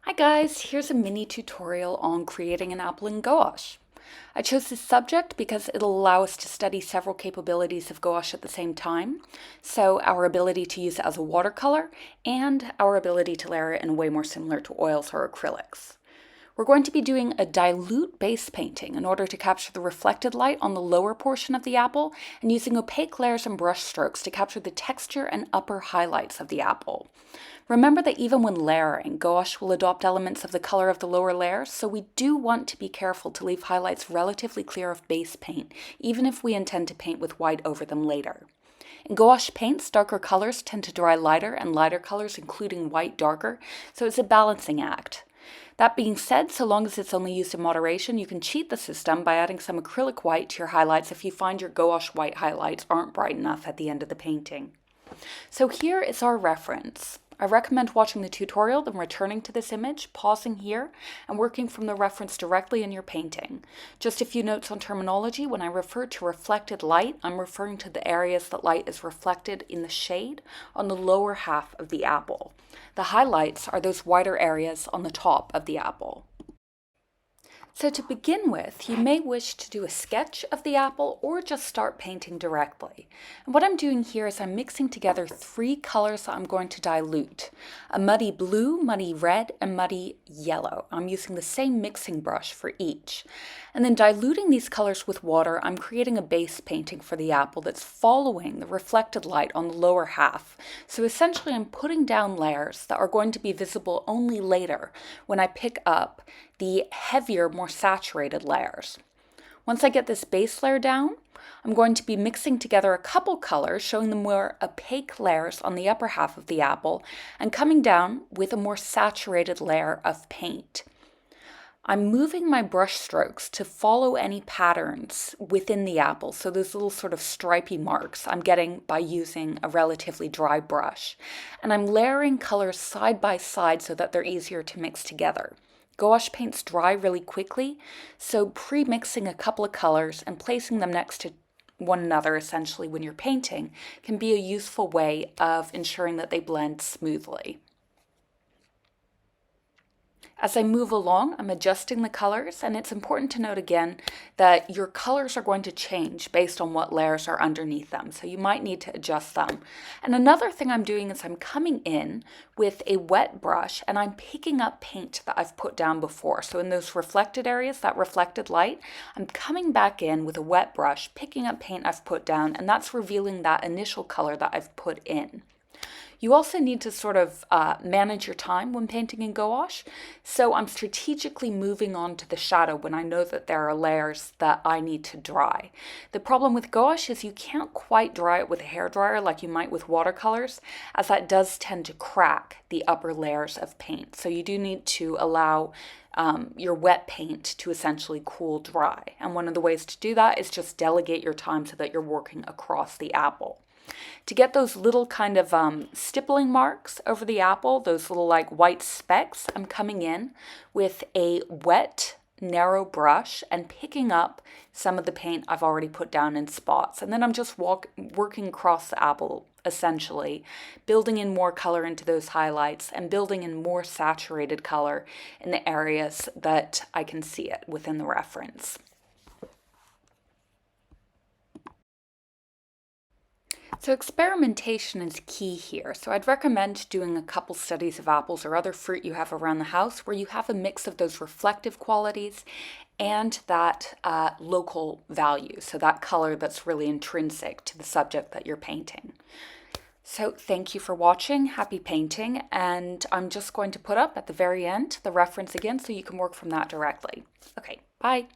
Hi guys, here's a mini tutorial on creating an apple in gouache. I chose this subject because it'll allow us to study several capabilities of gouache at the same time. So our ability to use it as a watercolor and our ability to layer it in a way more similar to oils or acrylics. We're going to be doing a dilute base painting in order to capture the reflected light on the lower portion of the apple and using opaque layers and brush strokes to capture the texture and upper highlights of the apple. Remember that even when layering, gouache will adopt elements of the color of the lower layers, so we do want to be careful to leave highlights relatively clear of base paint, even if we intend to paint with white over them later. In gouache paints, darker colors tend to dry lighter and lighter colors, including white, darker, so it's a balancing act. That being said, so long as it's only used in moderation, you can cheat the system by adding some acrylic white to your highlights if you find your gouache white highlights aren't bright enough at the end of the painting. So here is our reference. I recommend watching the tutorial, then returning to this image, pausing here, and working from the reference directly in your painting. Just a few notes on terminology. When I refer to reflected light, I'm referring to the areas that light is reflected in the shade on the lower half of the apple. The highlights are those whiter areas on the top of the apple. So to begin with, you may wish to do a sketch of the apple or just start painting directly. And what I'm doing here is I'm mixing together three colors that I'm going to dilute. A muddy blue, muddy red, and muddy yellow. I'm using the same mixing brush for each. And then diluting these colors with water, I'm creating a base painting for the apple that's following the reflected light on the lower half. So essentially I'm putting down layers that are going to be visible only later when I pick up the heavier, more saturated layers. Once I get this base layer down, I'm going to be mixing together a couple colors, showing the more opaque layers on the upper half of the apple, and coming down with a more saturated layer of paint. I'm moving my brush strokes to follow any patterns within the apple, so those little sort of stripy marks I'm getting by using a relatively dry brush. And I'm layering colors side by side so that they're easier to mix together. Gouache paints dry really quickly, so pre-mixing a couple of colors and placing them next to one another essentially when you're painting can be a useful way of ensuring that they blend smoothly. As I move along, I'm adjusting the colors, and it's important to note again that your colors are going to change based on what layers are underneath them, so you might need to adjust them. And another thing I'm doing is I'm coming in with a wet brush and I'm picking up paint that I've put down before. So in those reflected areas, that reflected light, I'm coming back in with a wet brush, picking up paint I've put down, and that's revealing that initial color that I've put in. You also need to sort of manage your time when painting in gouache, so I'm strategically moving on to the shadow when I know that there are layers that I need to dry. The problem with gouache is you can't quite dry it with a hairdryer like you might with watercolors, as that does tend to crack the upper layers of paint. So you do need to allow your wet paint to essentially cool dry. And one of the ways to do that is just delegate your time so that you're working across the apple. To get those little kind of stippling marks over the apple, those little like white specks, I'm coming in with a wet, narrow brush and picking up some of the paint I've already put down in spots. And then I'm just working across the apple, essentially, building in more color into those highlights and building in more saturated color in the areas that I can see it within the reference. So experimentation is key here. So I'd recommend doing a couple studies of apples or other fruit you have around the house where you have a mix of those reflective qualities and that local value, so that color that's really intrinsic to the subject that you're painting. So thank you for watching, happy painting, and I'm just going to put up at the very end the reference again so you can work from that directly. Okay, bye.